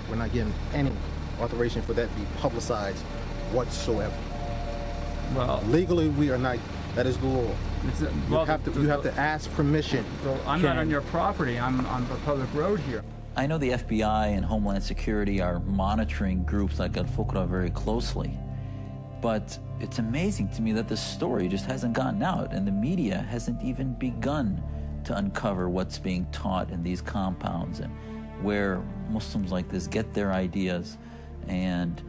We're not getting any authorization for that to be publicized whatsoever. Well, legally, we are not. That is the law. You have to ask permission. Well, I'm not on your property. I'm on the public road here. I know the FBI and Homeland Security are monitoring groups like Al-Fuqra very closely, but it's amazing to me that this story just hasn't gotten out, and the media hasn't even begun to uncover what's being taught in these compounds and where Muslims like this get their ideas. And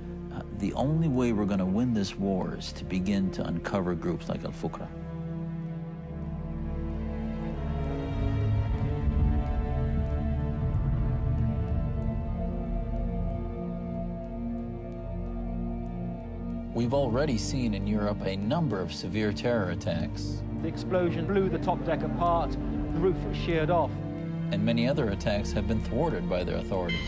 the only way we're going to win this war is to begin to uncover groups like Al-Fuqra. We've already seen in Europe a number of severe terror attacks. The explosion blew the top deck apart, the roof was sheared off. And many other attacks have been thwarted by their authorities.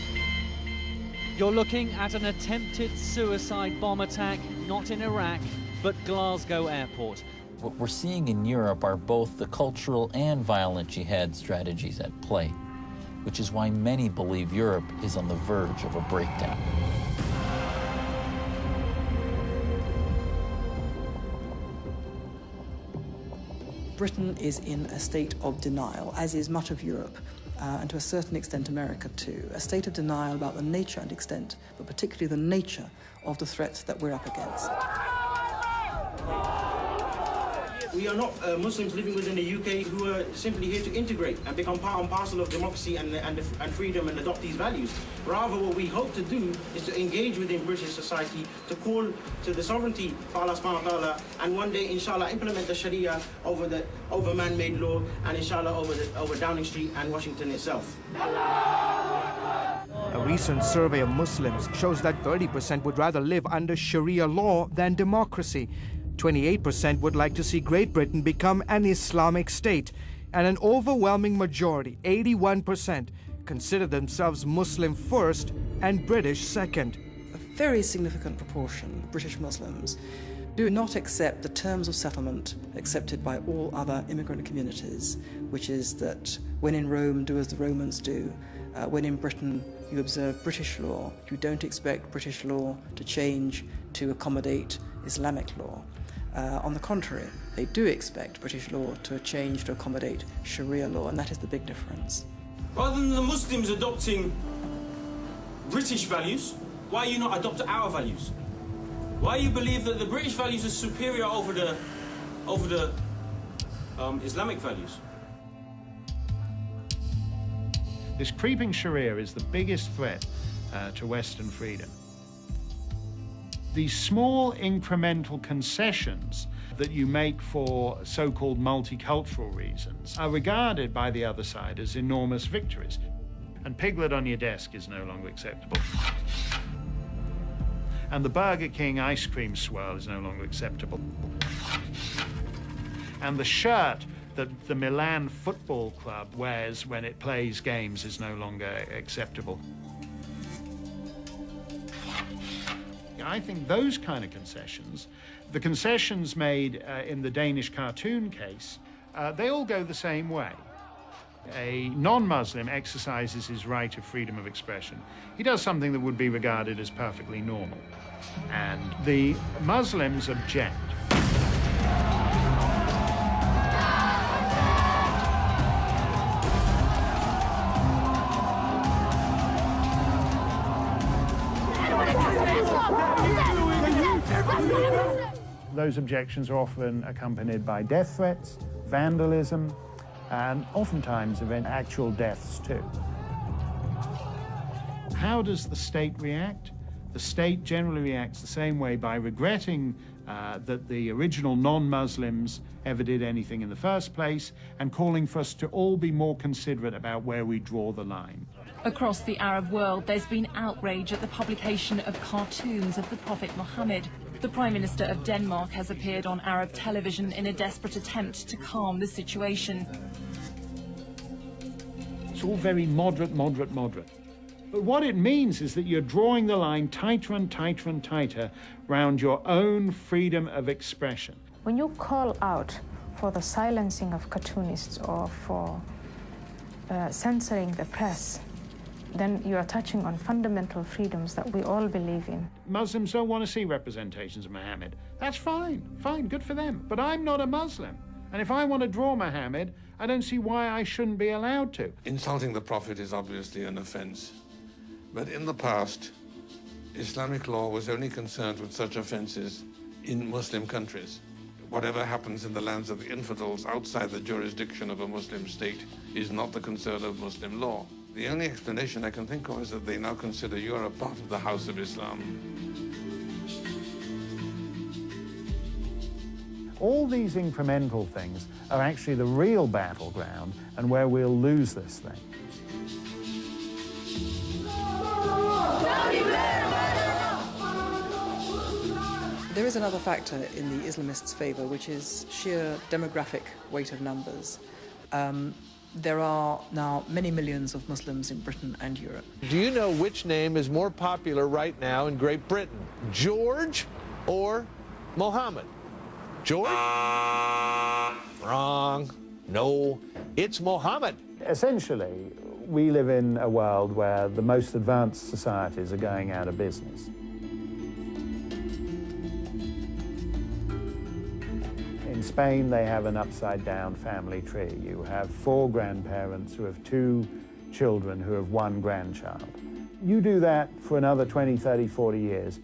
You're looking at an attempted suicide bomb attack, not in Iraq, but Glasgow Airport. What we're seeing in Europe are both the cultural and violent jihad strategies at play, which is why many believe Europe is on the verge of a breakdown. Britain is in a state of denial, as is much of Europe, and to a certain extent America too. A state of denial about the nature and extent, but particularly the nature of the threats that we're up against. We are not Muslims living within the UK who are simply here to integrate and become part and parcel of democracy and freedom and adopt these values. Rather, what we hope to do is to engage within British society, to call to the sovereignty of Allah subhanahu wa ta'ala, and one day, inshallah, implement the Sharia over man-made law, and inshallah over Downing Street and Washington itself. A recent survey of Muslims shows that 30% would rather live under Sharia law than democracy. 28% would like to see Great Britain become an Islamic state, and an overwhelming majority, 81%, consider themselves Muslim first and British second. A very significant proportion of British Muslims do not accept the terms of settlement accepted by all other immigrant communities, which is that when in Rome, do as the Romans do. When in Britain, you observe British law. You don't expect British law to change to accommodate Islamic law. On the contrary, they do expect British law to change to accommodate Sharia law, and that is the big difference. Rather than the Muslims adopting British values, why you not adopt our values? Why you believe that the British values are superior over the Islamic values? This creeping Sharia is the biggest threat to Western freedom. These small incremental concessions that you make for so-called multicultural reasons are regarded by the other side as enormous victories. And Piglet on your desk is no longer acceptable. And the Burger King ice cream swirl is no longer acceptable. And the shirt that the Milan Football Club wears when it plays games is no longer acceptable. I think those kind of concessions, the concessions made in the Danish cartoon case, they all go the same way. A non-Muslim exercises his right of freedom of expression. He does something that would be regarded as perfectly normal. And the Muslims object. Those objections are often accompanied by death threats, vandalism, and oftentimes actual deaths too. How does the state react? The state generally reacts the same way, by regretting that the original non-Muslims ever did anything in the first place, and calling for us to all be more considerate about where we draw the line. Across the Arab world, there's been outrage at the publication of cartoons of the Prophet Muhammad. The Prime Minister of Denmark has appeared on Arab television in a desperate attempt to calm the situation. It's all very moderate, moderate, moderate. But what it means is that you're drawing the line tighter and tighter and tighter round your own freedom of expression. When you call out for the silencing of cartoonists or for censoring the press, then you are touching on fundamental freedoms that we all believe in. Muslims don't want to see representations of Muhammad. That's fine, good for them. But I'm not a Muslim. And if I want to draw Muhammad, I don't see why I shouldn't be allowed to. Insulting the Prophet is obviously an offense. But in the past, Islamic law was only concerned with such offenses in Muslim countries. Whatever happens in the lands of the infidels outside the jurisdiction of a Muslim state is not the concern of Muslim law. The only explanation I can think of is that they now consider Europe part of the House of Islam. All these incremental things are actually the real battleground and where we'll lose this thing. There is another factor in the Islamists' favour, which is sheer demographic weight of numbers. There are now many millions of Muslims in Britain and Europe. Do you know which name is more popular right now in Great Britain? George or Mohammed? George? Wrong. No, it's Mohammed. Essentially, we live in a world where the most advanced societies are going out of business. In Spain, they have an upside-down family tree. You have 4 grandparents who have 2 children who have 1 grandchild. You do that for another 20, 30, 40 years,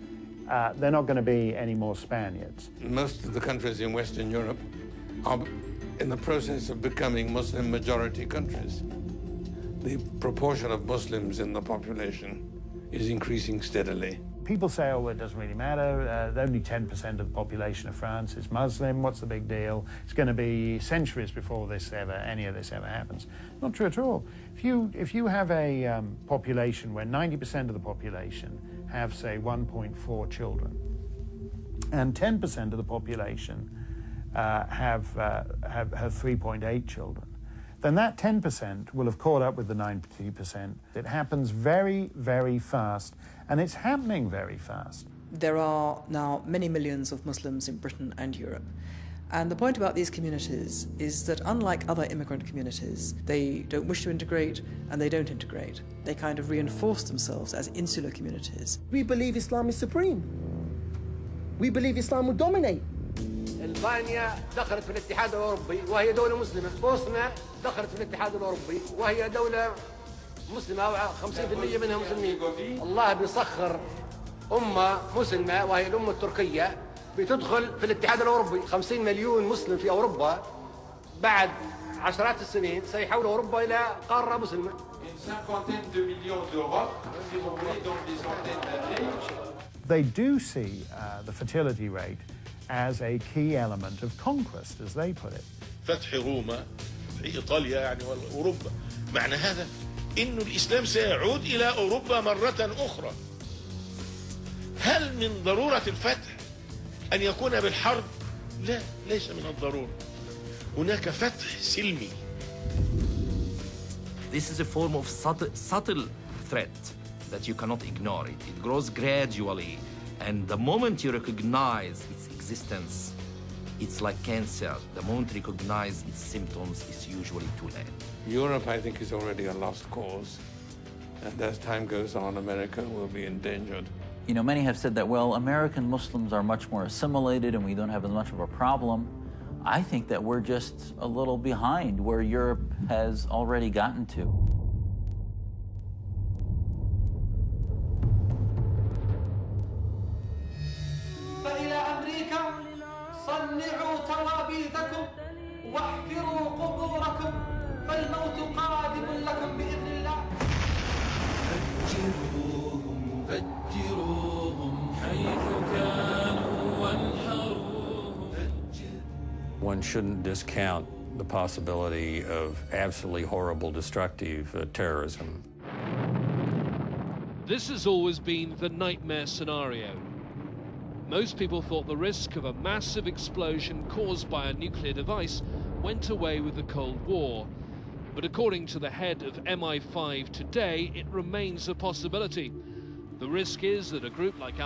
they're not going to be any more Spaniards. Most of the countries in Western Europe are in the process of becoming Muslim-majority countries. The proportion of Muslims in the population is increasing steadily. People say, oh, it doesn't really matter. Only 10% of the population of France is Muslim. What's the big deal? It's going to be centuries before any of this ever happens. Not true at all. If you have a population where 90% of the population have, say, 1.4 children, and 10% of the population have 3.8 children, then that 10% will have caught up with the 90%. It happens very, very fast, and it's happening very fast. There are now many millions of Muslims in Britain and Europe. And the point about these communities is that unlike other immigrant communities, they don't wish to integrate and they don't integrate. They kind of reinforce themselves as insular communities. We believe Islam is supreme. We believe Islam will dominate. ألبانيا دخلت في الاتحاد الأوروبي وهي دولة مسلمة. بوسنا دخلت في الاتحاد الأوروبي وهي دولة مسلمة 50% منها مسلمين. الله بيسخر أمة مسلمة وهي الأمة التركية بتدخل في الاتحاد الأوروبي. 50 مليون مسلم في أوروبا بعد عشرات السنين سيحولوا أوروبا إلى قارة مسلمة. They do see the fertility rate as a key element of conquest, as they put it. فتح روما في إيطاليا يعني وأوروبا معنى هذا إنه الإسلام سيعود إلى أوروبا مرة أخرى. هل من ضرورة الفتح أن يكون بالحرب؟ لا، ليس من الضرورة. هناك فتح سلمي. This is a form of subtle threat that you cannot ignore. It grows gradually, and the moment you recognize its existence, it's like cancer. The moment you recognize its symptoms, it's usually too late. Europe, I think, is already a lost cause. And as time goes on, America will be endangered. You know, many have said that, well, American Muslims are much more assimilated and we don't have as much of a problem. I think that we're just a little behind where Europe has already gotten to. فإلى أمريكا صنعوا توابيتكم واحفروا قبوركم فالموت قادم لكم بإذن الله. فجروهم فجروهم حيث كانوا وانحروهم. One shouldn't discount the possibility of absolutely horrible, destructive terrorism. This has always been the nightmare scenario. Most people thought the risk of a massive explosion caused by a nuclear device went away with the Cold War. But according to the head of MI5 today, it remains a possibility. The risk is that a group like